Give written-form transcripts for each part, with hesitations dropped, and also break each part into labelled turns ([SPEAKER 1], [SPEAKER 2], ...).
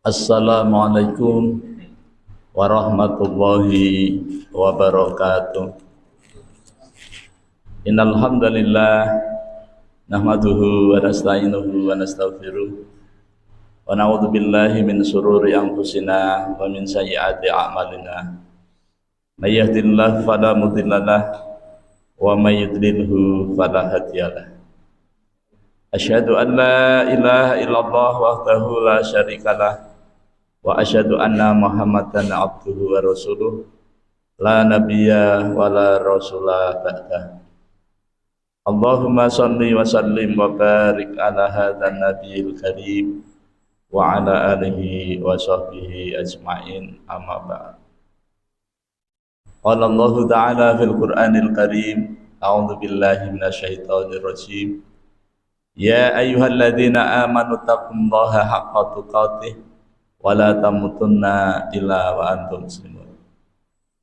[SPEAKER 1] Assalamualaikum warahmatullahi wabarakatuh. Innal hamdalillah nahmaduhu wa nasta'inuhu wa nastaghfiruh wa na'udzu billahi min shururi anfusina wa min sayyiati a'malina. May yahdihillahu fala mudhillalah wa may yudlilhu fala hadiyalah. Asyhadu an la ilaha illallah wahdahu la syarikalah wa asyhadu anna Muhammadan abduhu wa rasuluh la nabiyya wa la rasula ba'dah. Allahumma shalli wa sallim wa barik ala hadzal nabiyil karim wa ala alihi wa sahbihi ajmain, amma ba'd. Qala Allah ta'ala fil Qur'anil Karim, a'udzu billahi minasyaitonir rajim. Ya ayyuhalladzina amanu taqullaha haqqa tuqatih wa la tamutunna illa wa antum muslimun.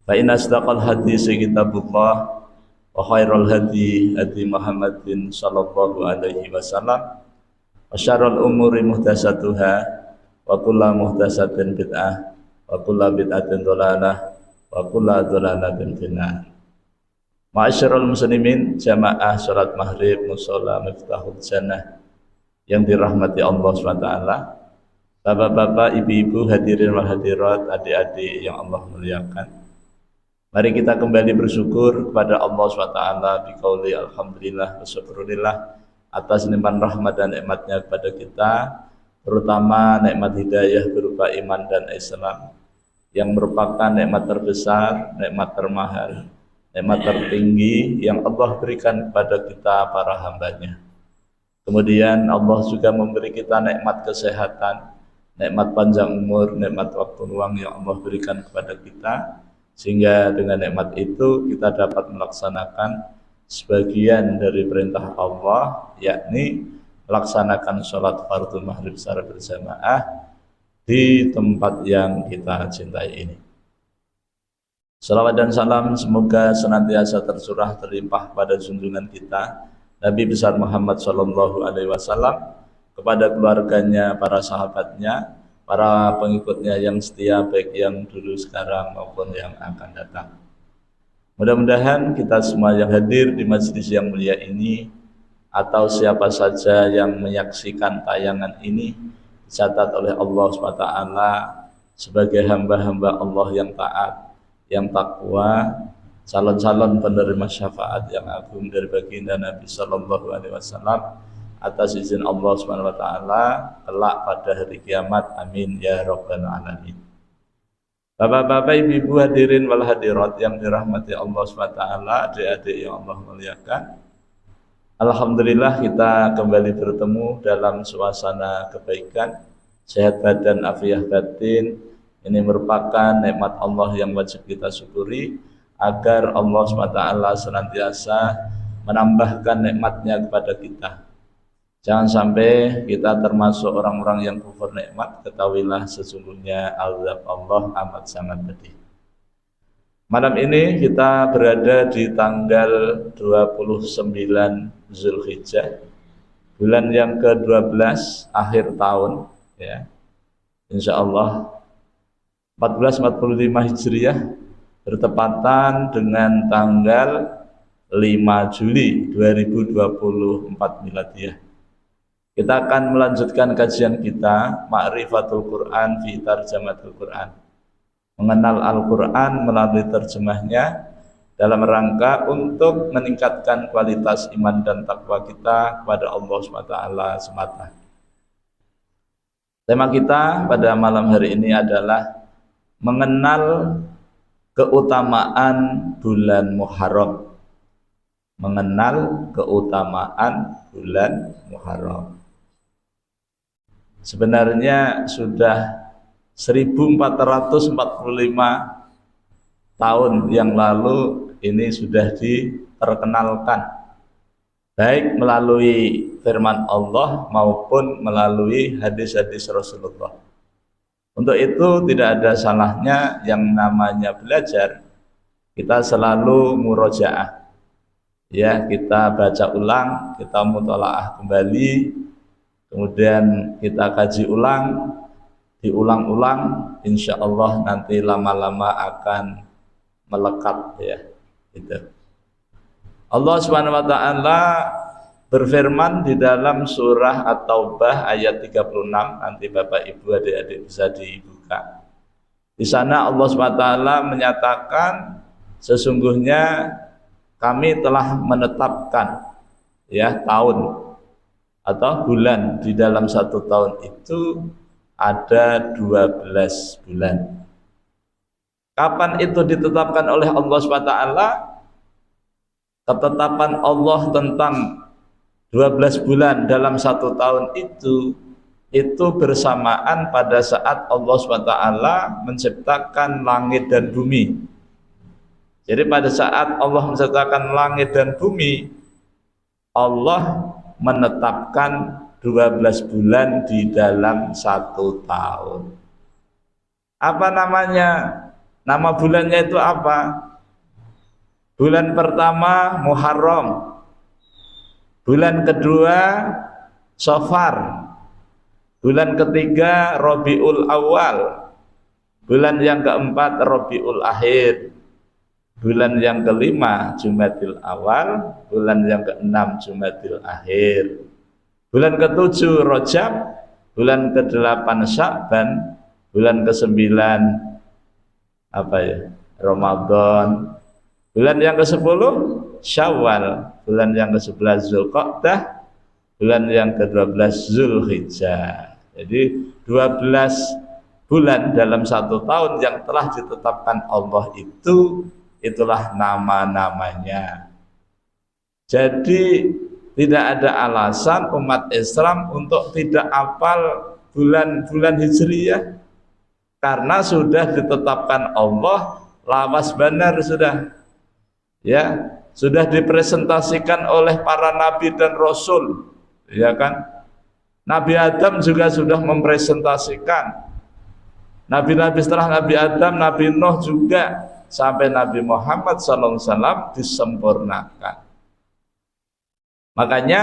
[SPEAKER 1] Fa inna asdaqal haditsi kitabullah wa khairal hadi hadi Muhammadin sallallahu alaihi wasallam wa syarrul umuri muhdatsatuha wa kullu muhdatsatin bid'ah wa kullu bid'atin dhalalah wa kullu dhalalatin finnar. Ma'asyiral muslimin, jamaah salat maghrib musalla Miftahul Jannah yang dirahmati Allah SWT, bapak-bapak, ibu-ibu, hadirin wal hadirat, adik-adik yang Allah muliakan. Mari kita kembali bersyukur kepada Allah SWT biqauli alhamdulillah wa syukurillah atas nikmat rahmat dan nikmatnya kepada kita, terutama nikmat hidayah berupa iman dan Islam yang merupakan nikmat terbesar, nikmat termahal, nikmat tertinggi yang Allah berikan kepada kita para hambanya. Kemudian Allah juga memberi kita nikmat kesehatan, nikmat panjang umur, nikmat waktu luang yang Allah berikan kepada kita, sehingga dengan nikmat itu kita dapat melaksanakan sebagian dari perintah Allah, yakni melaksanakan sholat fardhu maghrib secara berjamaah di tempat yang kita cintai ini. Salawat dan salam semoga senantiasa tercurah terlimpah pada junjungan kita Nabi besar Muhammad SAW, kepada keluarganya, para sahabatnya, para pengikutnya yang setia, baik yang dulu, sekarang maupun yang akan datang. Mudah-mudahan kita semua yang hadir di majelis yang mulia ini atau siapa saja yang menyaksikan tayangan ini dicatat oleh Allah SWT sebagai hamba-hamba Allah yang taat, yang takwa, calon-calon penerima syafaat yang agung dari baginda Nabi Sallallahu Alaihi Wasallam atas izin Allah Subhanahu Wa Taala kelak pada hari kiamat. Amin ya rabbal alamin. Bapak-bapak, ibu-ibu, hadirin wal hadirat yang dirahmati Allah Subhanahu Wa Taala, adik-adik yang Allah muliakan. Alhamdulillah kita kembali bertemu dalam suasana kebaikan, sehat badan, afiah batin. Ini merupakan nikmat Allah yang wajib kita syukuri agar Allah SWT senantiasa menambahkan nikmatnya kepada kita. Jangan sampai kita termasuk orang-orang yang kufur nikmat. Ketahuilah sesungguhnya azab Allah amat sangat pedih. Malam ini kita berada di tanggal 29 Zulhijjah, bulan yang ke-12 akhir tahun, ya. Insyaallah 1445 Hijriah bertepatan dengan tanggal 5 Juli 2024 Miladiyah. Kita akan melanjutkan kajian kita Ma'rifatul Quran fi Tarjamatul Quran, mengenal Al-Quran melalui terjemahnya dalam rangka untuk meningkatkan kualitas iman dan takwa kita kepada Allah SWT semata. Tema kita pada malam hari ini adalah mengenal keutamaan bulan Muharram. Mengenal keutamaan bulan Muharram. Sebenarnya sudah 1445 tahun yang lalu ini sudah diperkenalkan, baik melalui firman Allah maupun melalui hadis-hadis Rasulullah. Untuk itu tidak ada salahnya yang namanya belajar, kita selalu murojaah, ya, kita baca ulang, kita mutalaah kembali, kemudian kita kaji ulang diulang-ulang, insya Allah nanti lama-lama akan melekat ya. Gitu. Allah Subhanahu wa taala berfirman di dalam surah At-Taubah ayat 36, nanti Bapak Ibu adik-adik bisa dibuka. Di sana Allah Subhanahu wa taala menyatakan sesungguhnya kami telah menetapkan ya tahun atau bulan, di dalam satu tahun itu ada 12 bulan. Kapan itu ditetapkan oleh Allah SWT? Ketetapan Allah tentang 12 bulan dalam satu tahun itu bersamaan pada saat Allah SWT menciptakan langit dan bumi. Jadi pada saat Allah menciptakan langit dan bumi, Allah menetapkan 12 bulan di dalam satu tahun. Apa namanya? Nama bulannya itu apa? Bulan pertama Muharram, bulan kedua Safar, bulan ketiga Rabiul Awal, bulan yang keempat Rabiul Akhir, bulan yang kelima Jumadil Awal, bulan yang keenam Jumadil Akhir, bulan ketujuh Rajab, bulan kedelapan Sya'ban, bulan kesembilan apa ya? Ramadan, bulan yang ke-10 Syawal, bulan yang ke-11 Zulqa'dah, bulan yang ke-12 Zulhijjah. Jadi 12 bulan dalam satu tahun yang telah ditetapkan Allah itulah nama-namanya. Jadi tidak ada alasan umat Islam untuk tidak hafal bulan-bulan Hijriyah, karena sudah ditetapkan Allah, lawas benar sudah. Ya, sudah dipresentasikan oleh para nabi dan rasul, ya kan? Nabi Adam juga sudah mempresentasikan. Nabi-nabi setelah Nabi Adam, Nabi Nuh juga, sampai Nabi Muhammad SAW disempurnakan. Makanya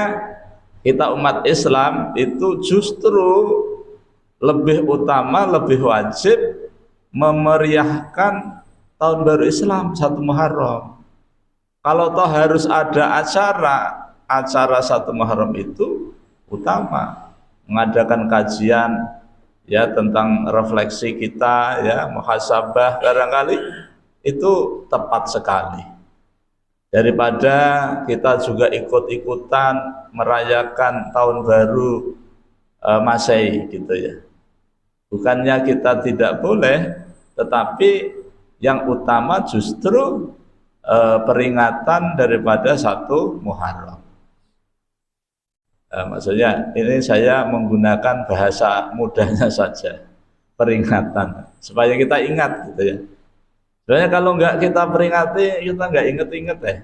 [SPEAKER 1] kita umat Islam itu justru lebih utama, lebih wajib memeriahkan tahun baru Islam 1 Muharram. Kalau toh harus ada acara 1 Muharram itu utama, mengadakan kajian ya tentang refleksi kita ya, muhasabah barangkali itu tepat sekali. Daripada kita juga ikut-ikutan merayakan tahun baru Masehi gitu ya. Bukannya kita tidak boleh, tetapi yang utama justru peringatan daripada 1 Muharram. Maksudnya ini saya menggunakan bahasa mudahnya saja, peringatan, supaya kita ingat gitu ya. Sebenarnya kalau enggak kita peringati, kita enggak inget-inget ya.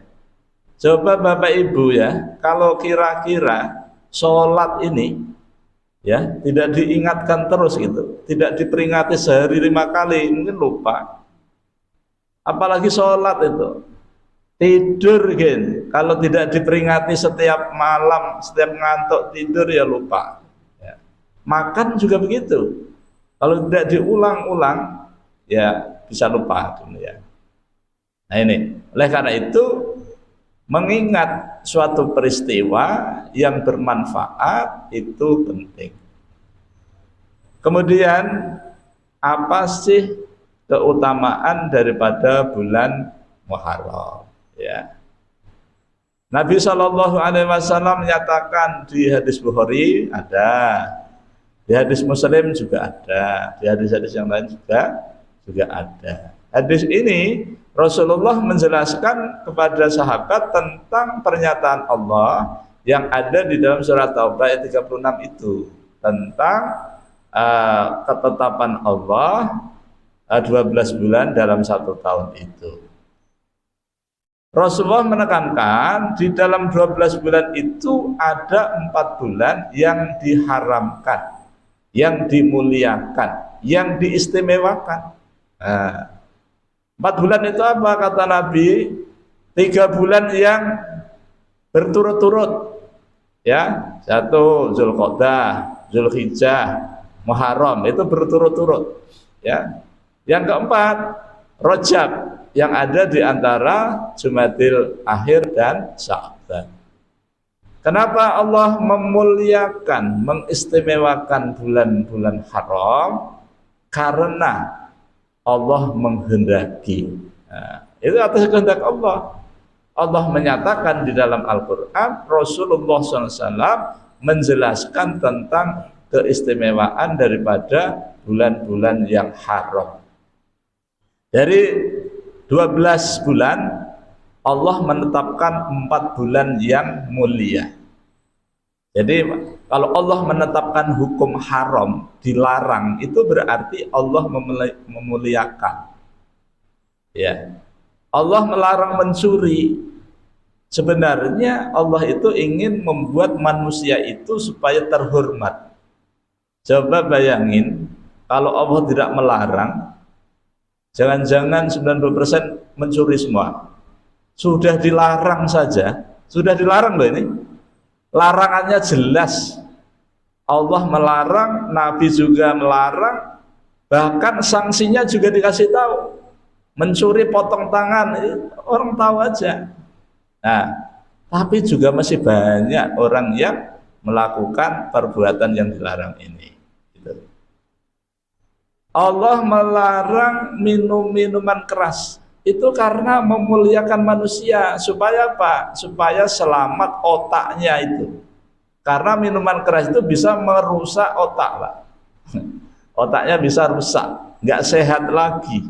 [SPEAKER 1] Coba Bapak Ibu ya, kalau kira-kira sholat ini ya tidak diingatkan terus gitu, tidak diperingati sehari 5 kali, mungkin lupa. Apalagi sholat itu, tidur gitu, kalau tidak diperingati setiap malam, setiap ngantuk tidur ya lupa ya. Makan juga begitu, kalau tidak diulang-ulang ya bisa lupa ya. Nah ini, oleh karena itu mengingat suatu peristiwa yang bermanfaat itu penting. Kemudian apa sih keutamaan daripada bulan Muharram ya? Nabi SAW menyatakan di hadis Bukhari ada, di hadis Muslim juga ada, di hadis-hadis yang lain juga ada. Hadis ini Rasulullah menjelaskan kepada sahabat tentang pernyataan Allah yang ada di dalam surat Taubah ayat 36 itu, tentang ketetapan Allah 12 bulan dalam satu tahun itu. Rasulullah menekankan di dalam 12 bulan itu ada 4 bulan yang diharamkan, yang dimuliakan, yang diistimewakan. 4 bulan itu apa kata Nabi? 3 bulan yang berturut-turut ya, 1 Zulqa'dah, Zulhijjah, Muharram itu berturut-turut, ya. Yang keempat, Rajab yang ada di antara Jumadil Akhir dan Sya'ban. Kenapa Allah memuliakan, mengistimewakan bulan-bulan haram? Karena Allah menghendaki. Nah, itu atas kehendak Allah. Allah menyatakan di dalam Al-Quran, Rasulullah SAW menjelaskan tentang keistimewaan daripada bulan-bulan yang haram. Dari 12 bulan, Allah menetapkan 4 bulan yang mulia. Jadi kalau Allah menetapkan hukum haram, dilarang, itu berarti Allah memuliakan. Ya. Allah melarang mencuri. Sebenarnya Allah itu ingin membuat manusia itu supaya terhormat. Coba bayangin kalau Allah tidak melarang, jangan-jangan 90% mencuri semua. Sudah dilarang saja, sudah dilarang loh ini. Larangannya jelas. Allah melarang, Nabi juga melarang, bahkan sanksinya juga dikasih tahu. Mencuri potong tangan, orang tahu aja. Nah, tapi juga masih banyak orang yang melakukan perbuatan yang dilarang ini. Gitu. Allah melarang minum minuman keras. Itu karena memuliakan manusia. Supaya apa? Supaya selamat otaknya itu. Karena minuman keras itu bisa merusak otak, Pak. Otaknya bisa rusak, nggak sehat lagi.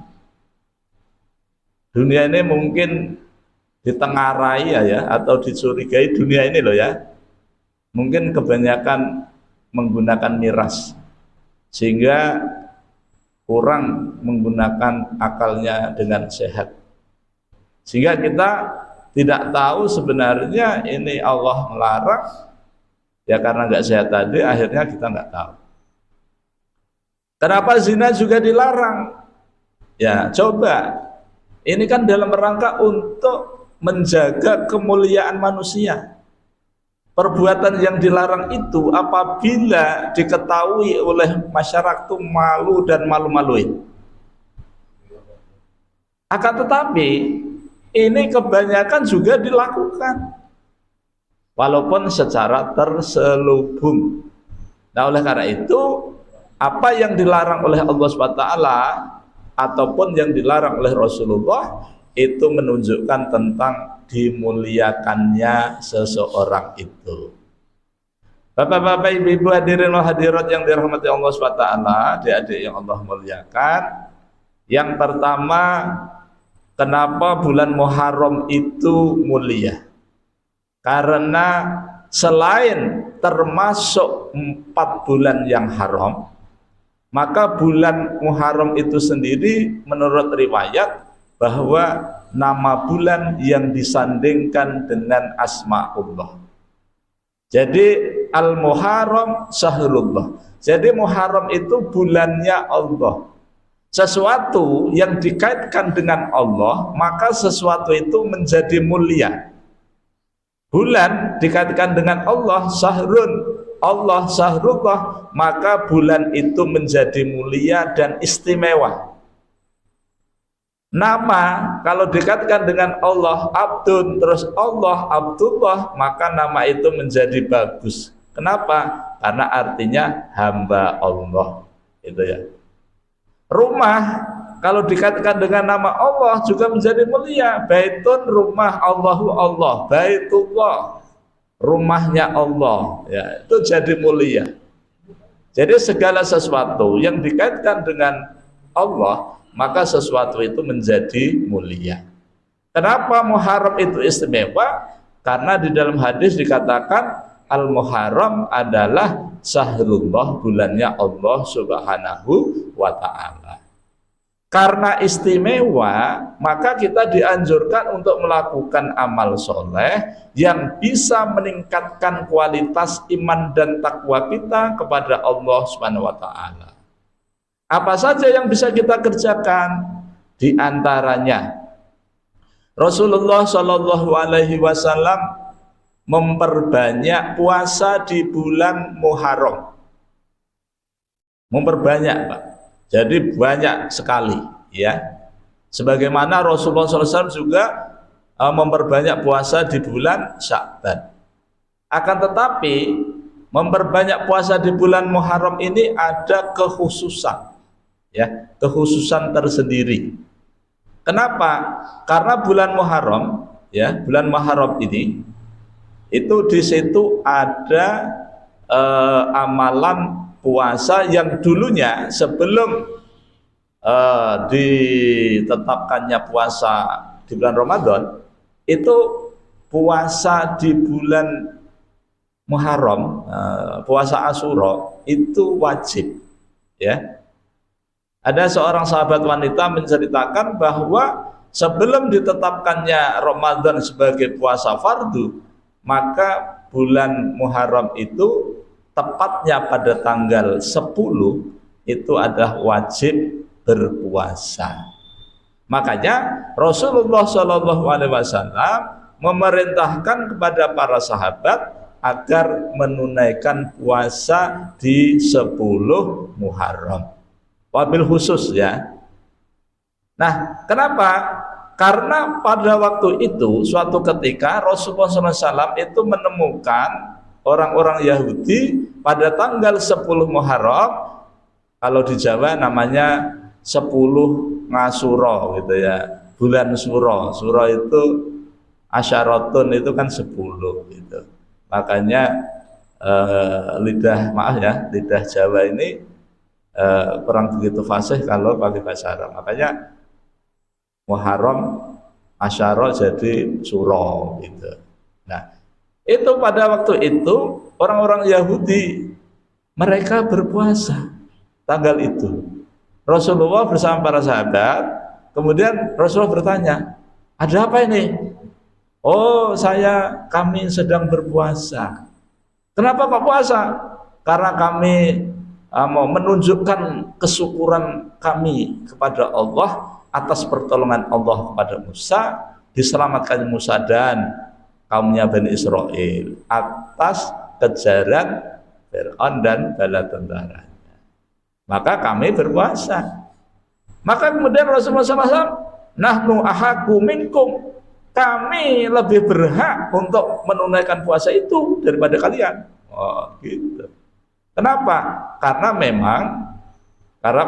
[SPEAKER 1] Dunia ini mungkin ditengarai ya, atau dicurigai dunia ini loh ya. Mungkin kebanyakan menggunakan miras, sehingga kurang menggunakan akalnya dengan sehat, sehingga kita tidak tahu sebenarnya ini Allah melarang ya, karena nggak sehat tadi akhirnya kita nggak tahu. Kenapa zina juga dilarang? Ya coba, ini kan dalam rangka untuk menjaga kemuliaan manusia. Perbuatan yang dilarang itu apabila diketahui oleh masyarakat itu malu dan malu-maluin. Akan tetapi ini kebanyakan juga dilakukan, walaupun secara terselubung. Nah oleh karena itu, apa yang dilarang oleh Allah SWT ataupun yang dilarang oleh Rasulullah itu menunjukkan tentang dimuliakannya seseorang itu. Bapak-bapak, ibu-ibu, hadirin wal hadirat yang dirahmati Allah SWT, adik-adik yang Allah muliakan. Yang pertama, kenapa bulan Muharram itu mulia? Karena selain termasuk 4 bulan yang haram, maka bulan Muharram itu sendiri menurut riwayat bahwa nama bulan yang disandingkan dengan asma'ullah. Jadi Al-Muharram Syahrullah. Jadi Muharram itu bulannya Allah. Sesuatu yang dikaitkan dengan Allah, maka sesuatu itu menjadi mulia. Bulan dikaitkan dengan Allah, Syahrun, Allah Syahrullah, maka bulan itu menjadi mulia dan istimewa. Nama kalau dikatakan dengan Allah Abdun, terus Allah Abdullah, maka nama itu menjadi bagus. Kenapa? Karena artinya hamba Allah, itu ya. Rumah kalau dikatakan dengan nama Allah juga menjadi mulia. Baitun, rumah, Allahu Allah, Baitullah, rumahnya Allah, ya, itu jadi mulia. Jadi segala sesuatu yang dikaitkan dengan Allah, maka sesuatu itu menjadi mulia. Kenapa Muharram itu istimewa? Karena di dalam hadis dikatakan Al-Muharram adalah Syahrullah, bulannya Allah Subhanahu wa ta'ala. Karena istimewa, maka kita dianjurkan untuk melakukan amal soleh yang bisa meningkatkan kualitas iman dan takwa kita kepada Allah Subhanahu wa ta'ala. Apa saja yang bisa kita kerjakan? Di antaranya Rasulullah Shallallahu Alaihi Wasallam memperbanyak puasa di bulan Muharram. memperbanyak, Pak. Jadi banyak sekali, ya. Sebagaimana Rasulullah SAW juga memperbanyak puasa di bulan Sya'ban. Akan tetapi memperbanyak puasa di bulan Muharram ini ada kekhususan, ya, kekhususan tersendiri. Kenapa? Karena bulan Muharram, ya, bulan Muharram ini itu di situ ada amalan puasa yang dulunya sebelum ditetapkannya puasa di bulan Ramadan, itu puasa di bulan Muharram, puasa Asyura itu wajib, ya. Ada seorang sahabat wanita menceritakan bahwa sebelum ditetapkannya Ramadan sebagai puasa fardu, maka bulan Muharram itu tepatnya pada tanggal 10 itu adalah wajib berpuasa. Makanya Rasulullah SAW memerintahkan kepada para sahabat agar menunaikan puasa di 10 Muharram. Wabil khusus, ya. Nah, kenapa? Karena pada waktu itu suatu ketika Rasulullah SAW itu menemukan orang-orang Yahudi pada tanggal 10 Muharram, kalau di Jawa namanya 10 Ngasuro gitu, ya, bulan Suro. Suro itu asyaratun, itu kan 10 gitu. Makanya lidah Jawa ini kurang begitu fasih kalau pakai bahasa Arab. Makanya Muharram Asyara jadi Suro gitu. Nah, itu pada waktu itu orang-orang Yahudi mereka berpuasa tanggal itu. Rasulullah bersama para sahabat, kemudian Rasulullah bertanya, ada apa ini? Oh, kami sedang berpuasa. Kenapa kok puasa? Karena kami mau menunjukkan kesyukuran kami kepada Allah atas pertolongan Allah kepada Musa, diselamatkan Musa dan kaumnya Bani Israel atas kejaran Fir'aun dan bala tentaranya. Maka kami berpuasa. Maka kemudian Rasulullah SAW, nahnu ahaku minkum, kami lebih berhak untuk menunaikan puasa itu daripada kalian. Oh, gitu. Kenapa? Karena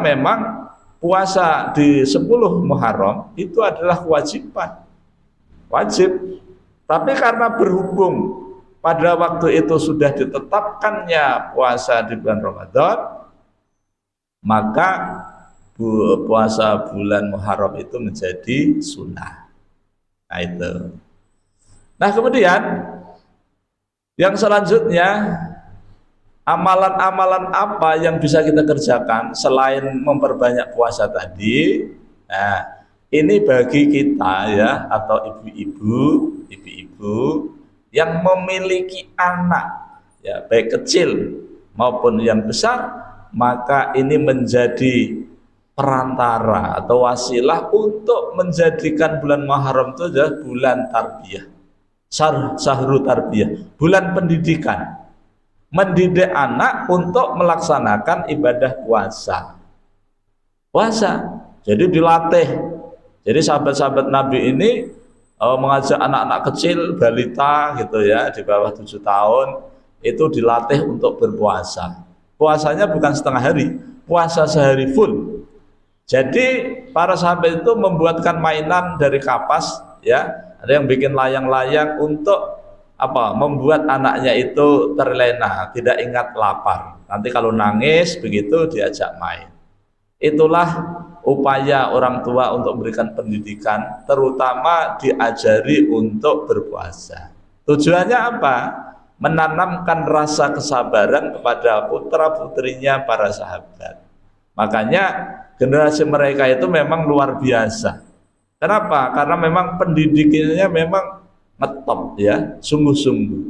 [SPEAKER 1] memang puasa di 10 Muharram itu adalah kewajiban. Wajib. Tapi karena berhubung pada waktu itu sudah ditetapkannya puasa di bulan Ramadan, maka puasa bulan Muharram itu menjadi sunnah. Nah, itu. Nah, kemudian yang selanjutnya, amalan-amalan apa yang bisa kita kerjakan selain memperbanyak puasa tadi? Nah, ini bagi kita, ya, atau ibu-ibu yang memiliki anak, ya, baik kecil maupun yang besar, maka ini menjadi perantara atau wasilah untuk menjadikan bulan Muharram itu adalah bulan tarbiyah, syahrul tarbiyah, bulan pendidikan, mendidik anak untuk melaksanakan ibadah puasa. Jadi dilatih. Jadi sahabat-sahabat Nabi ini mengajak anak-anak kecil, balita gitu, ya, di bawah 7 tahun itu dilatih untuk berpuasa. Puasanya bukan setengah hari, puasa sehari full. Jadi para sahabat itu membuatkan mainan dari kapas, ya, ada yang bikin layang-layang untuk apa? Membuat anaknya itu terlena, tidak ingat lapar. Nanti kalau nangis begitu diajak main. Itulah upaya orang tua untuk memberikan pendidikan, terutama diajari untuk berpuasa. Tujuannya apa? Menanamkan rasa kesabaran kepada putra-putrinya para sahabat. Makanya generasi mereka itu memang luar biasa. Kenapa? Karena memang pendidikannya memang ngetop, ya, sungguh-sungguh.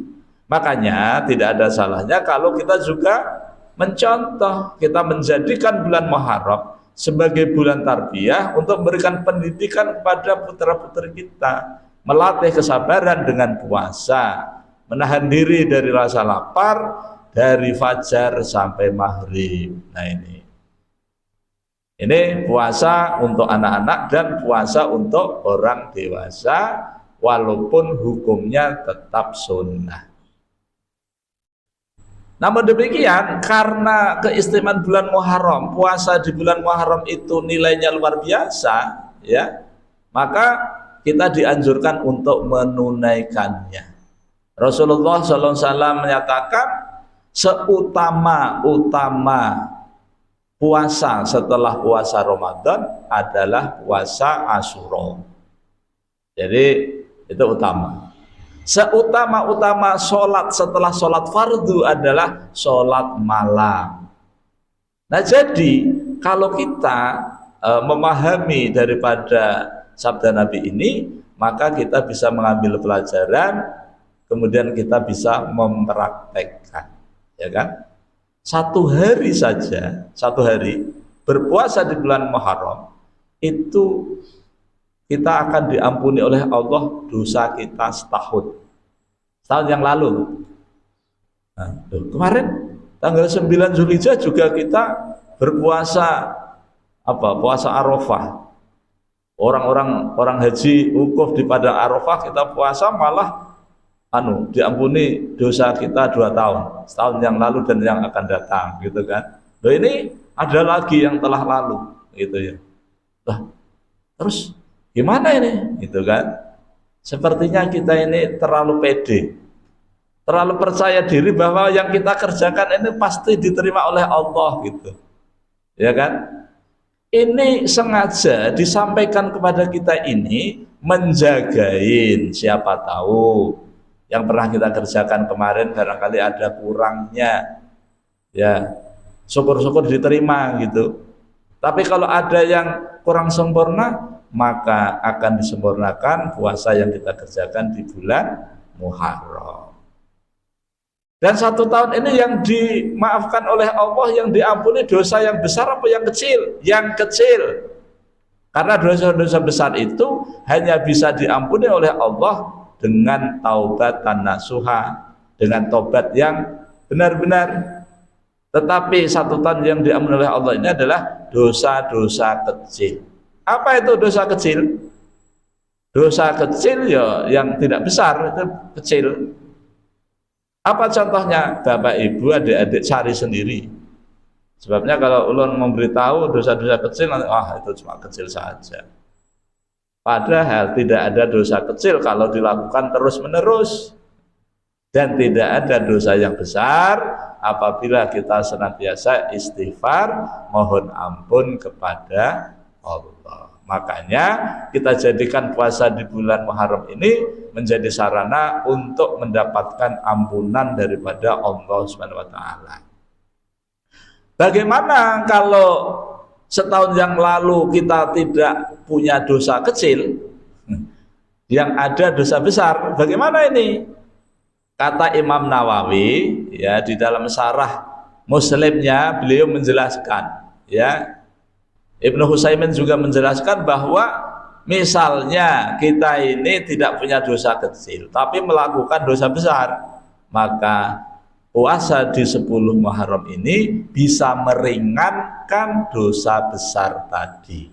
[SPEAKER 1] Makanya tidak ada salahnya kalau kita juga mencontoh, kita menjadikan bulan Muharram sebagai bulan tarbiyah untuk memberikan pendidikan kepada putra-putri kita, melatih kesabaran dengan puasa, menahan diri dari rasa lapar dari fajar sampai maghrib. Nah, ini Ini puasa untuk anak-anak dan puasa untuk orang dewasa, walaupun hukumnya tetap sunnah. Namun demikian, karena keistimewaan bulan Muharram, puasa di bulan Muharram itu nilainya luar biasa, ya, maka kita dianjurkan untuk menunaikannya. Rasulullah SAW menyatakan seutama-utama puasa setelah puasa Ramadan adalah puasa Asyura. Jadi itu utama. Seutama-utama sholat setelah sholat fardu adalah sholat malam. Nah, jadi kalau kita memahami daripada sabda Nabi ini, maka kita bisa mengambil pelajaran, kemudian kita bisa mempraktekkan, ya kan? Satu hari saja, satu hari berpuasa di bulan Muharram itu kita akan diampuni oleh Allah dosa kita setahun yang lalu. Nah, kemarin tanggal 9 Zulhijjah juga kita berpuasa puasa Arafah. Orang haji wukuf di padang Arafah, kita puasa malah diampuni dosa kita 2 tahun, setahun yang lalu dan yang akan datang, gitu kan. Loh, ini ada lagi yang telah lalu, gitu ya. Lah, terus gimana ini, gitu kan? Sepertinya kita ini terlalu pede, terlalu percaya diri bahwa yang kita kerjakan ini pasti diterima oleh Allah, gitu, ya kan? Ini sengaja disampaikan kepada kita ini menjagain, siapa tahu yang pernah kita kerjakan kemarin barangkali ada kurangnya, ya syukur-syukur diterima gitu. Tapi kalau ada yang kurang sempurna, maka akan disempurnakan puasa yang kita kerjakan di bulan Muharram. Dan 1 tahun ini yang dimaafkan oleh Allah, yang diampuni dosa yang besar apa yang kecil? Yang kecil. Karena dosa-dosa besar itu hanya bisa diampuni oleh Allah dengan taubatan nasuha, dengan tobat yang benar-benar. Tetapi 1 tahun yang diampuni oleh Allah ini adalah dosa-dosa kecil. Apa itu dosa kecil? Dosa kecil ya yang tidak besar, itu kecil. Apa contohnya? Bapak Ibu, adik-adik cari sendiri. Sebabnya kalau ulun memberitahu dosa-dosa kecil, itu cuma kecil saja. Padahal tidak ada dosa kecil kalau dilakukan terus-menerus. Dan tidak ada dosa yang besar apabila kita senantiasa istighfar, mohon ampun kepada Allah. Makanya kita jadikan puasa di bulan Muharram ini menjadi sarana untuk mendapatkan ampunan daripada Allah Subhanahu wa taala. Bagaimana kalau setahun yang lalu kita tidak punya dosa kecil, yang ada dosa besar? Bagaimana ini? Kata Imam Nawawi, ya, di dalam syarah Muslimnya beliau menjelaskan, ya, Ibnu Husaymin juga menjelaskan bahwa misalnya kita ini tidak punya dosa kecil tapi melakukan dosa besar, maka puasa di 10 Muharram ini bisa meringankan dosa besar tadi.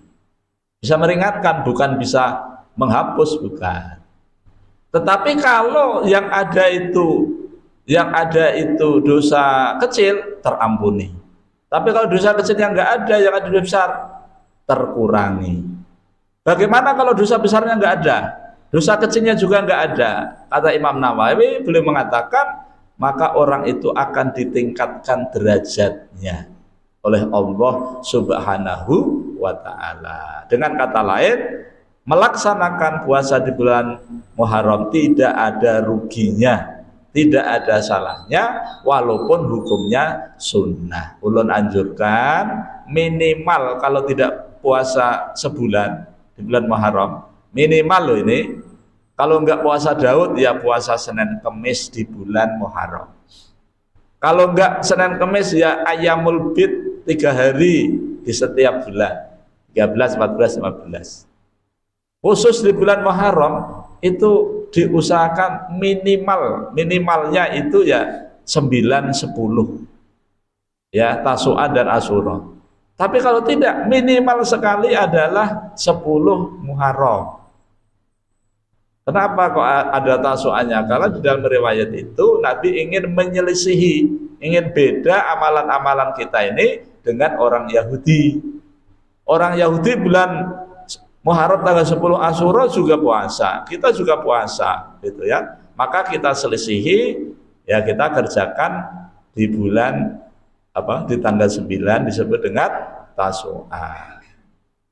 [SPEAKER 1] Bisa meringankan, bukan bisa menghapus, bukan. Tetapi kalau yang ada itu dosa kecil, terampuni. Tapi kalau dosa kecil yang nggak ada, yang ada dosa besar, terkurangi. Bagaimana kalau dosa besarnya nggak ada, dosa kecilnya juga nggak ada? Kata Imam Nawawi, beliau mengatakan maka orang itu akan ditingkatkan derajatnya oleh Allah Subhanahu wa ta'ala. Dengan kata lain, melaksanakan puasa di bulan Muharram tidak ada ruginya, tidak ada salahnya, walaupun hukumnya sunnah. Ulun anjurkan minimal kalau tidak puasa sebulan di bulan Muharram, minimal loh ini, kalau enggak puasa Daud ya puasa Senin Kemis di bulan Muharram. Kalau enggak Senin Kemis ya Ayyamul Bid 3 hari di setiap bulan, 13, 14, 15. Khusus di bulan Muharram itu diusahakan minimalnya itu ya 9, 10, ya, Tasu'a dan Asyura. Tapi kalau tidak, minimal sekali adalah 10 Muharram. Kenapa kok ada tasu'annya? Karena di dalam riwayat itu Nabi ingin menyelisihi, ingin beda amalan-amalan kita ini dengan orang Yahudi. Orang Yahudi bulan Muharram tanggal 10 Asyura juga puasa, kita juga puasa, gitu ya. Maka kita selisihi, ya kita kerjakan di bulan di tanggal 9 disebut dengan Tasu'ah.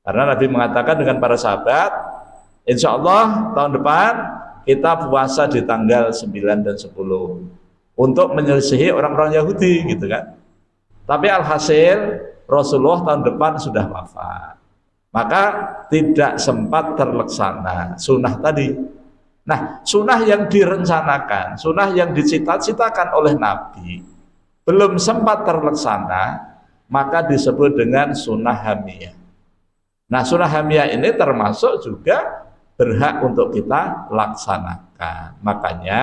[SPEAKER 1] Karena Nabi mengatakan dengan para sahabat, insya Allah tahun depan kita puasa di tanggal 9 dan 10 untuk menyelisihi orang-orang Yahudi, gitu kan. Tapi alhasil Rasulullah tahun depan sudah wafat, maka tidak sempat terlaksana sunnah tadi. Nah, sunnah yang direncanakan, sunnah yang dicita-citakan oleh Nabi belum sempat terlaksana, maka disebut dengan sunnah hamiyah. Nah, sunnah hamiyah ini termasuk juga berhak untuk kita laksanakan. Makanya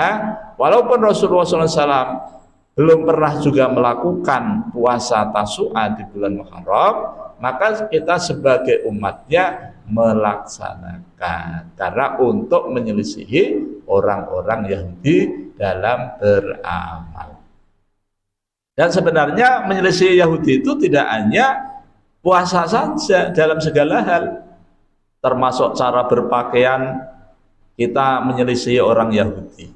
[SPEAKER 1] walaupun Rasulullah SAW belum pernah juga melakukan puasa Tasu'ah di bulan Muharram, maka kita sebagai umatnya melaksanakan, karena untuk menyelisihi orang-orang Yahudi dalam beramal. Dan sebenarnya menyelisihi Yahudi itu tidak hanya puasa saja, dalam segala hal, termasuk cara berpakaian kita menyelisihi orang Yahudi,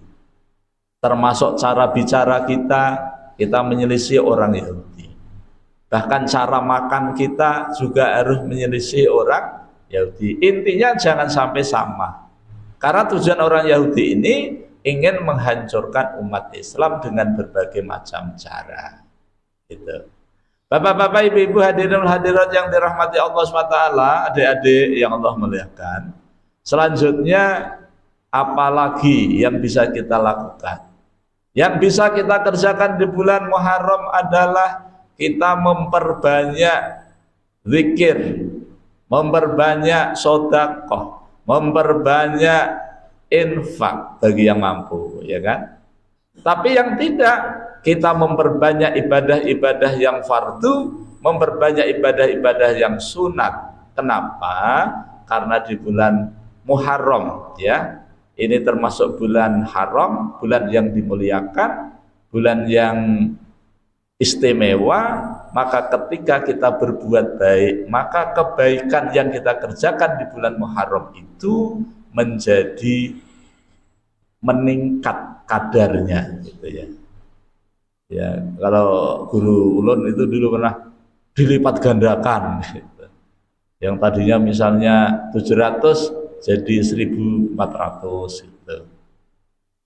[SPEAKER 1] termasuk cara bicara kita menyelisih orang Yahudi, bahkan cara makan kita juga harus menyelisih orang Yahudi. Intinya jangan sampai sama, karena tujuan orang Yahudi ini ingin menghancurkan umat Islam dengan berbagai macam cara, gitu. Bapak-bapak, ibu-ibu, hadirin hadirat yang dirahmati Allah SWT, adik-adik yang Allah muliakan, selanjutnya apalagi yang bisa kita lakukan? Yang bisa kita kerjakan di bulan Muharram adalah kita memperbanyak zikir, memperbanyak sedekah, memperbanyak infak bagi yang mampu, ya kan? Tapi yang tidak, kita memperbanyak ibadah-ibadah yang fardu, memperbanyak ibadah-ibadah yang sunat. Kenapa? Karena di bulan Muharram, ya, ini termasuk bulan haram, bulan yang dimuliakan, bulan yang istimewa. Maka ketika kita berbuat baik, maka kebaikan yang kita kerjakan di bulan Muharram itu menjadi meningkat kadarnya, gitu ya. Ya, kalau guru ulun itu dulu pernah dilipat gandakan, gitu. Yang tadinya misalnya 700 jadi 1.400, gitu.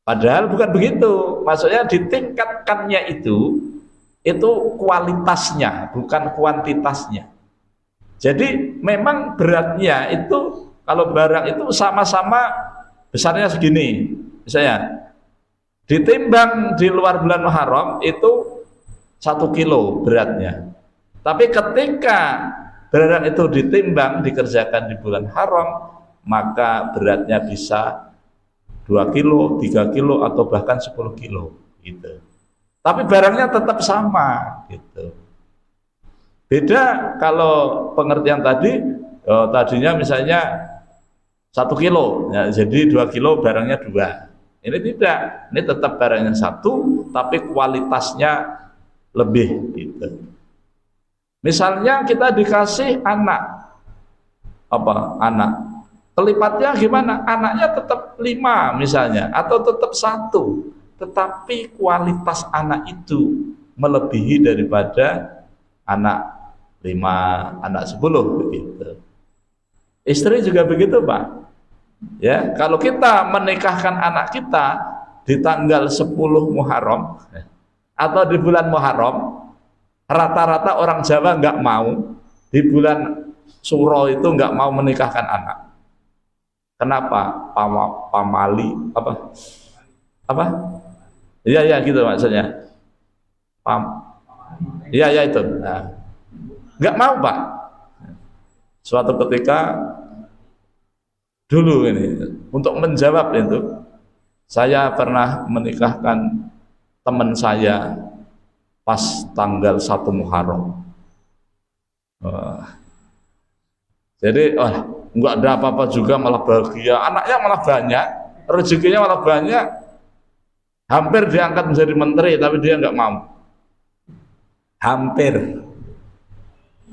[SPEAKER 1] Padahal bukan begitu, maksudnya ditingkatkannya itu kualitasnya, bukan kuantitasnya. Jadi memang beratnya itu, kalau barang itu sama-sama besarnya segini, misalnya ditimbang di luar bulan Muharram itu 1 kilo beratnya. Tapi ketika barang itu ditimbang, dikerjakan di bulan haram, maka beratnya bisa 2 kilo, 3 kilo, atau bahkan 10 kilo, gitu. Tapi barangnya tetap sama, gitu. Beda kalau pengertian tadi, tadinya misalnya 1 kilo, ya, jadi 2 kilo barangnya 2. Ini tidak, ini tetap barangnya 1, tapi kualitasnya lebih, gitu. Misalnya kita dikasih anak, anak, kelipatnya gimana? Anaknya tetap 5 misalnya, atau tetap 1, tetapi kualitas anak itu melebihi daripada anak 5, anak 10, begitu. Istri juga begitu, Pak. Ya, kalau kita menikahkan anak kita di tanggal 10 Muharram atau di bulan Muharram, rata-rata orang Jawa nggak mau di bulan Suro itu nggak mau menikahkan anak. Kenapa? Pamali apa? Iya gitu maksudnya. Iya itu. Nah, nggak mau, Pak. Suatu ketika dulu ini, untuk menjawab itu, saya pernah menikahkan teman saya pas tanggal 1 Muharram. Wah. Jadi nggak ada apa-apa juga, malah bahagia, anaknya malah banyak, rezekinya malah banyak, hampir diangkat menjadi menteri tapi dia nggak mau, hampir.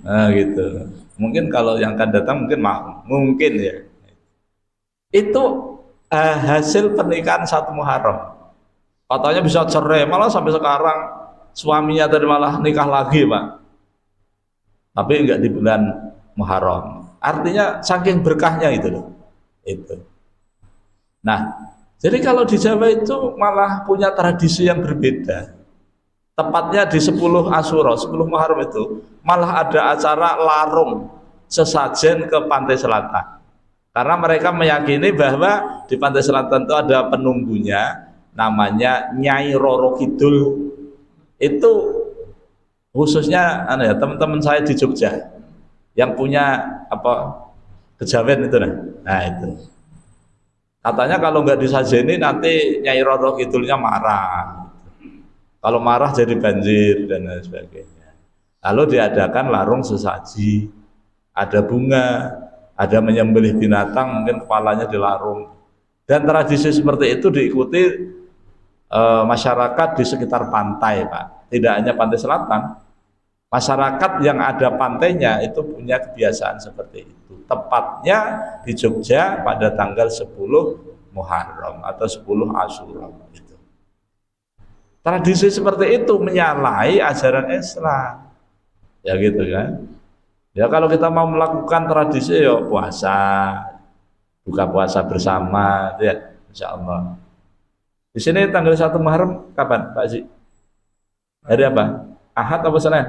[SPEAKER 1] Nah gitu. Mungkin kalau yang akan datang mungkin mau, mungkin ya. Itu hasil pernikahan 1 Muharram. Katanya bisa cerai, malah sampai sekarang suaminya tadi malah nikah lagi, Pak. Tapi enggak di bulan Muharram. Artinya saking berkahnya itu loh. Itu. Nah, jadi kalau di Jawa itu malah punya tradisi yang berbeda. Tepatnya di 10 Asyura, 10 Muharram itu malah ada acara larung sesajen ke pantai selatan. Karena mereka meyakini bahwa di pantai selatan itu ada penunggunya, namanya Nyai Roro Kidul. Itu khususnya teman-teman saya di Jogja yang punya kejawen itu nah itu katanya kalau nggak disajeni nanti Nyai Roro Kidulnya marah, kalau marah jadi banjir dan lain sebagainya. Lalu diadakan larung sesaji, ada bunga, ada menyembelih binatang, mungkin kepalanya dilarung. Dan tradisi seperti itu diikuti masyarakat di sekitar pantai, Pak. Tidak hanya pantai selatan, masyarakat yang ada pantainya itu punya kebiasaan seperti itu. Tepatnya di Jogja pada tanggal 10 Muharram atau 10 Asyura itu. Tradisi seperti itu menyalahi ajaran Islam. Ya gitu kan. Ya kalau kita mau melakukan tradisi ya puasa, buka puasa bersama ya, insya Allah. Di sini tanggal 1 Muharram kapan, Pak Haji? Hari apa? Ahad apa Senin?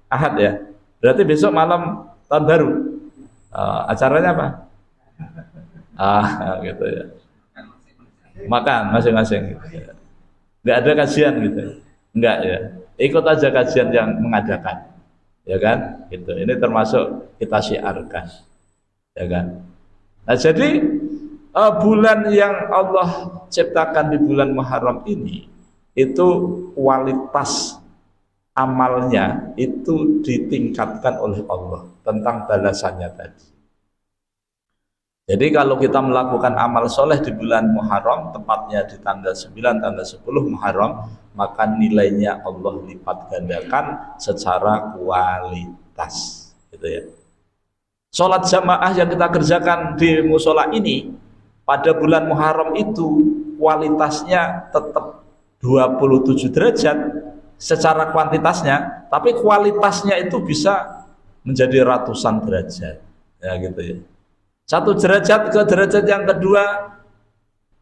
[SPEAKER 1] Ahad ya. Berarti besok malam tahun baru. Acaranya apa? Gitu ya. Makan masing-masing. Gitu. Nggak ada kajian gitu. Enggak ya. Ikut aja kajian yang mengadakan. Ya kan? Gitu. Ini termasuk kita syiarkan. Ya kan? Nah, jadi bulan yang Allah ciptakan di bulan Muharram ini itu kualitas amalnya itu ditingkatkan oleh Allah tentang balasannya tadi. Jadi kalau kita melakukan amal soleh di bulan Muharram, tepatnya di tanggal 9, tanggal 10 Muharram, maka nilainya Allah lipat gandakan secara kualitas. Gitu ya. Sholat jamaah yang kita kerjakan di musola ini pada bulan Muharram itu kualitasnya tetap 27 derajat secara kuantitasnya, tapi kualitasnya itu bisa menjadi ratusan derajat. Ya gitu ya. 1 derajat ke derajat yang kedua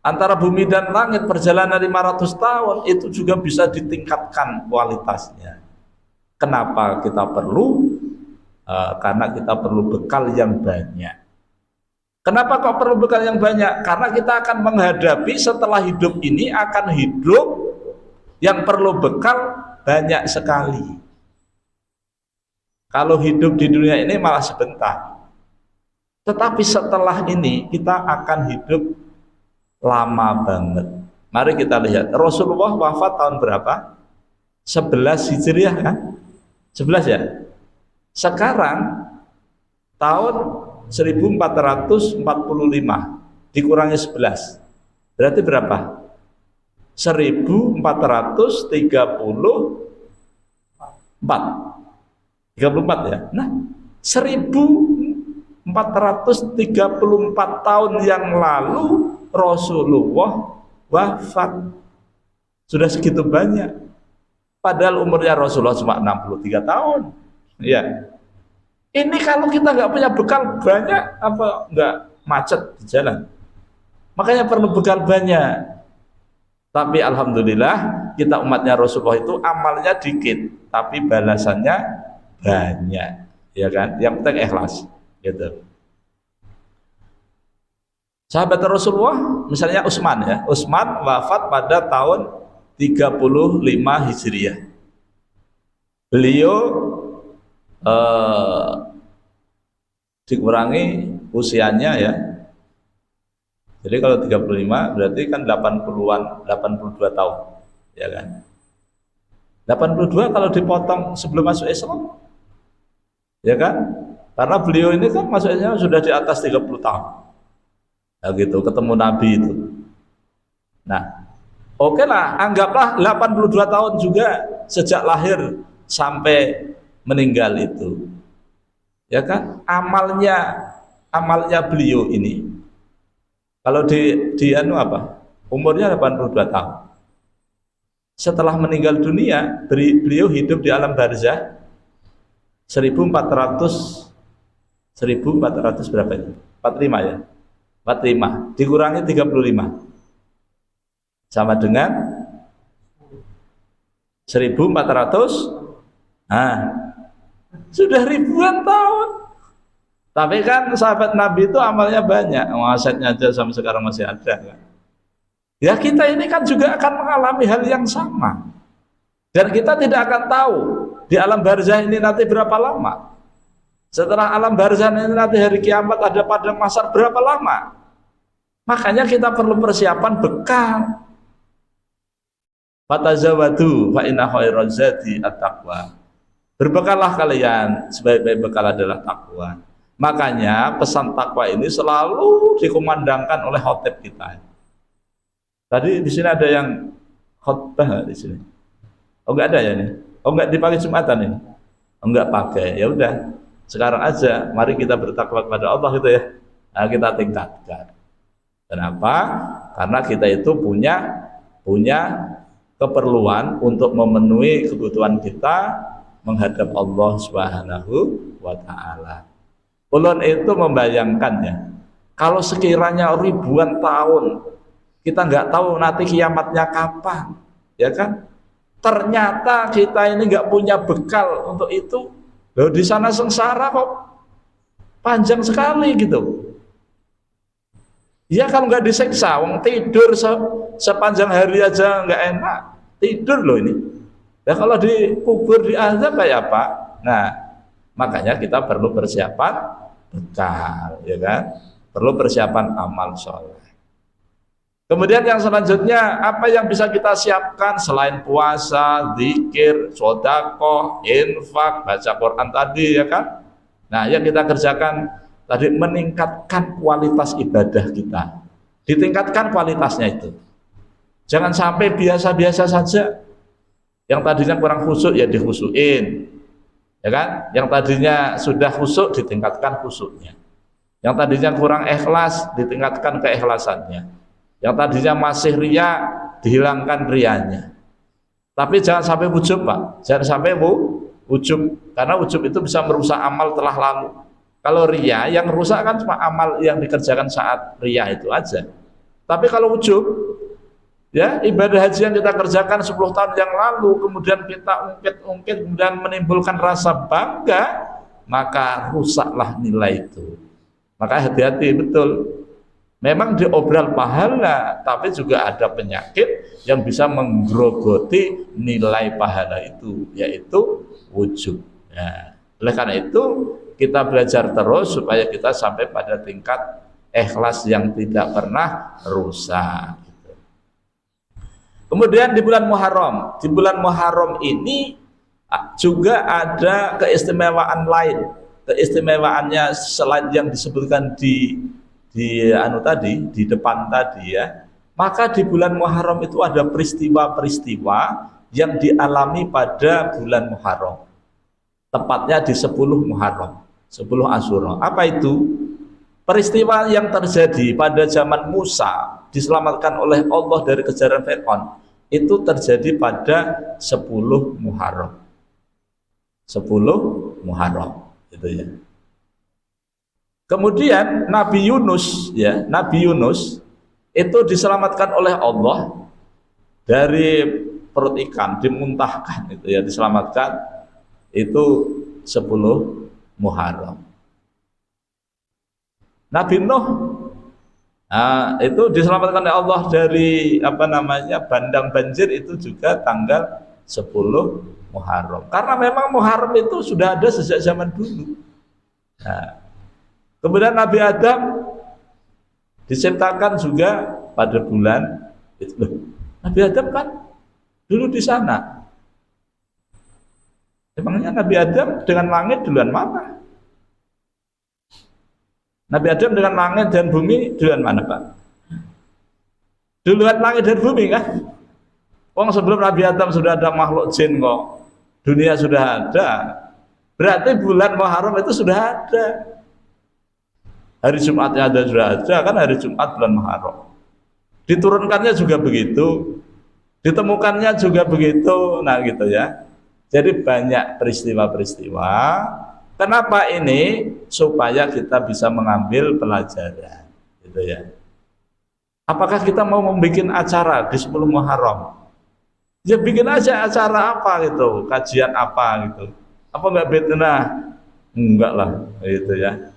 [SPEAKER 1] antara bumi dan langit perjalanan 500 tahun itu juga bisa ditingkatkan kualitasnya. Kenapa kita perlu? Karena kita perlu bekal yang banyak. Kenapa kok perlu bekal yang banyak? Karena kita akan menghadapi setelah hidup ini akan hidup yang perlu bekal banyak sekali. Kalau hidup di dunia ini malah sebentar. Tetapi setelah ini kita akan hidup lama banget. Mari kita lihat Rasulullah wafat tahun berapa? 11 Hijriah kan? 11 ya? Sekarang tahun 1445 dikurangi 11 berarti berapa? 34 ya. Nah 1434 tahun yang lalu Rasulullah wafat. Sudah segitu banyak, padahal umurnya Rasulullah cuma 63 tahun ya. Ini kalau kita nggak punya bekal banyak, apa nggak macet di jalan. Makanya perlu bekal banyak. Tapi alhamdulillah kita umatnya Rasulullah itu amalnya dikit, tapi balasannya banyak, ya kan? Yang penting ikhlas, gitu. Sahabat Rasulullah, misalnya Utsman ya, Utsman wafat pada tahun 35 Hijriah. Beliau dikurangi usianya ya. Jadi kalau 35 berarti kan 80-an, 82 tahun, ya kan? 82 kalau dipotong sebelum masuk Islam Ya kan? Karena beliau ini kan maksudnya sudah di atas 30 tahun. Ya gitu, ketemu Nabi itu. Nah, oke lah, anggaplah 82 tahun juga sejak lahir sampai meninggal itu. Ya kan? Amalnya beliau ini kalau di anu apa? Umurnya 82 tahun. Setelah meninggal dunia, beliau hidup di alam barzah 1400 berapa itu? 45 ya. 45 dikurangi 35 sama dengan 1400. Nah, sudah ribuan tahun. Tapi kan sahabat Nabi itu amalnya banyak, asetnya aja sampai sekarang masih ada kan. Ya kita ini kan juga akan mengalami hal yang sama. Dan kita tidak akan tahu di alam barzah ini nanti berapa lama. Setelah alam barzah ini nanti hari kiamat ada padang mahsyar berapa lama. Makanya kita perlu persiapan bekal. Fatazawwadu fa inna khairaz zadi at-taqwa. Berbekallah kalian, sebaik-baik bekal adalah takwa. Makanya pesan takwa ini selalu dikumandangkan oleh khotib kita. Tadi di sini ada yang khotbah di sini. Oh enggak ada ya ini. Oh enggak dipakai Jumatan ini. Oh enggak pakai. Ya udah. Sekarang aja mari kita bertakwa kepada Allah gitu ya. Nah, kita tingkatkan. Kenapa? Karena kita itu punya keperluan untuk memenuhi kebutuhan kita menghadap Allah Subhanahu wa taala. Ulun itu membayangkannya, kalau sekiranya ribuan tahun kita nggak tahu nanti kiamatnya kapan, ya kan? Ternyata kita ini nggak punya bekal untuk itu. Loh, di sana sengsara kok panjang sekali gitu. Ya kalau nggak disiksa, wong tidur sepanjang hari aja nggak enak, tidur loh ini. Ya kalau dikubur di azab kayak apa? Nah, makanya kita perlu persiapan bekal, ya kan? Perlu persiapan amal soleh. Kemudian yang selanjutnya, apa yang bisa kita siapkan selain puasa, zikir, sedekah, infak, baca Quran tadi, ya kan? Nah, yang kita kerjakan tadi meningkatkan kualitas ibadah kita. Ditingkatkan kualitasnya itu. Jangan sampai biasa-biasa saja. Yang tadinya kurang khusyuk ya dikhusyukin, ya kan? Yang tadinya sudah khusyuk ditingkatkan khusyuknya. Yang tadinya kurang ikhlas ditingkatkan keikhlasannya. Yang tadinya masih riya dihilangkan riyanya. Tapi jangan sampai ujub, Pak. Jangan sampai ujub, karena ujub itu bisa merusak amal telah lalu. Kalau riya yang rusak kan cuma amal yang dikerjakan saat riya itu aja. Tapi kalau ujub, ya ibadah haji yang kita kerjakan 10 tahun yang lalu kemudian kita ungkit-ungkit kemudian menimbulkan rasa bangga, maka rusaklah nilai itu. Maka hati-hati betul. Memang diobral pahala, tapi juga ada penyakit yang bisa menggerogoti nilai pahala itu, yaitu ujub. Nah, oleh karena itu kita belajar terus supaya kita sampai pada tingkat ikhlas yang tidak pernah rusak. Kemudian di bulan Muharram ini juga ada keistimewaan lain. Keistimewaannya selain yang disebutkan di depan tadi ya. Maka di bulan Muharram itu ada peristiwa-peristiwa yang dialami pada bulan Muharram. Tepatnya di 10 Muharram, 10 Asyura. Apa itu? Peristiwa yang terjadi pada zaman Musa diselamatkan oleh Allah dari kejaran Fir'aun itu terjadi pada 10 Muharram. 10 Muharram itu ya. Kemudian Nabi Yunus itu diselamatkan oleh Allah dari perut ikan, dimuntahkan itu ya, diselamatkan itu 10 Muharram. Nabi Nuh itu diselamatkan oleh Allah dari bandang banjir itu juga tanggal 10 Muharram. Karena memang Muharram itu sudah ada sejak zaman dulu. Nah, kemudian Nabi Adam diciptakan juga pada bulan itu. Nabi Adam kan dulu di sana. Emangnya Nabi Adam dengan langit duluan mana? Nabi Adam dengan langit dan bumi duluan mana, Pak? Duluan langit dan bumi kan? Wong sebelum Nabi Adam sudah ada makhluk jin kok. Dunia sudah ada. Berarti bulan Muharram itu sudah ada. Hari Jumatnya ada, sudah ada kan, hari Jumat bulan Muharram. Diturunkannya juga begitu, ditemukannya juga begitu. Nah gitu ya. Jadi banyak peristiwa-peristiwa. Kenapa ini? Supaya kita bisa mengambil pelajaran gitu ya. Apakah kita mau membuat acara di 10 Muharram? Ya bikin aja acara apa gitu, kajian apa gitu. Apa enggak bid'ah? Enggak lah gitu ya.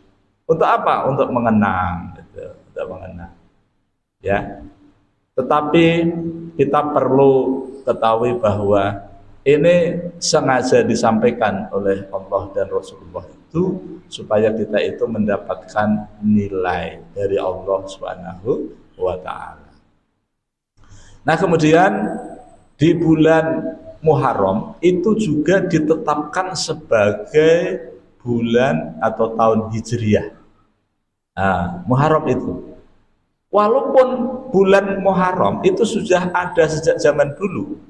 [SPEAKER 1] Untuk apa? Untuk mengenang gitu, untuk mengenang. Ya. Tetapi kita perlu ketahui bahwa ini sengaja disampaikan oleh Allah dan Rasulullah itu supaya kita itu mendapatkan nilai dari Allah Subhanahu wa ta'ala. Nah, kemudian di bulan Muharram itu juga ditetapkan sebagai bulan atau tahun Hijriah. Nah, Muharram itu, walaupun bulan Muharram itu sudah ada sejak zaman dulu,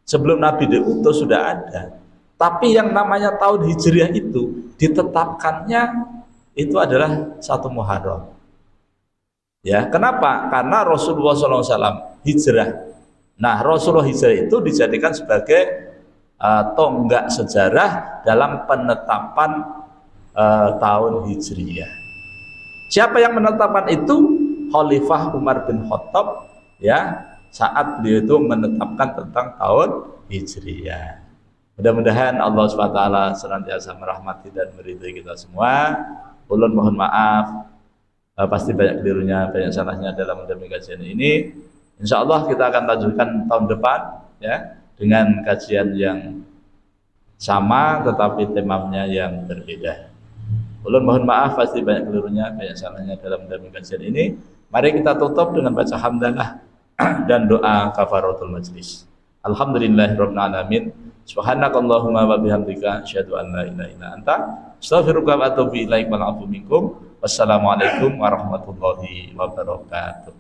[SPEAKER 1] sebelum Nabi diutus sudah ada, tapi yang namanya tahun Hijriah itu ditetapkannya itu adalah 1 Muharram. Ya, kenapa? Karena Rasulullah SAW hijrah. Nah, Rasulullah hijrah itu dijadikan sebagai tonggak sejarah dalam penetapan tahun Hijriah. Siapa yang menetapkan itu? Khalifah Umar bin Khattab, ya, saat beliau itu menetapkan tentang tahun Hijriah. Mudah-mudahan Allah SWT senantiasa merahmati dan meridhai kita semua. Ulun mohon maaf, pasti banyak kelirunya, banyak salahnya dalam mendampingi kajian ini. Insya Allah kita akan lanjutkan tahun depan ya dengan kajian yang sama tetapi temanya yang berbeda. Ulun mohon maaf, pasti banyak kelirunya, banyak salahnya dalam mendampingi kajian ini. Mari kita tutup dengan baca hamdalah dan doa kafaratul majlis. Alhamdulillahirabbil alamin. Subhanakallahumma wa bihamdika asyhadu an la ilaha illa anta astaghfiruka wa atubu ilaik wa a'udzu minkum. Wassalamualaikum warahmatullahi wabarakatuh.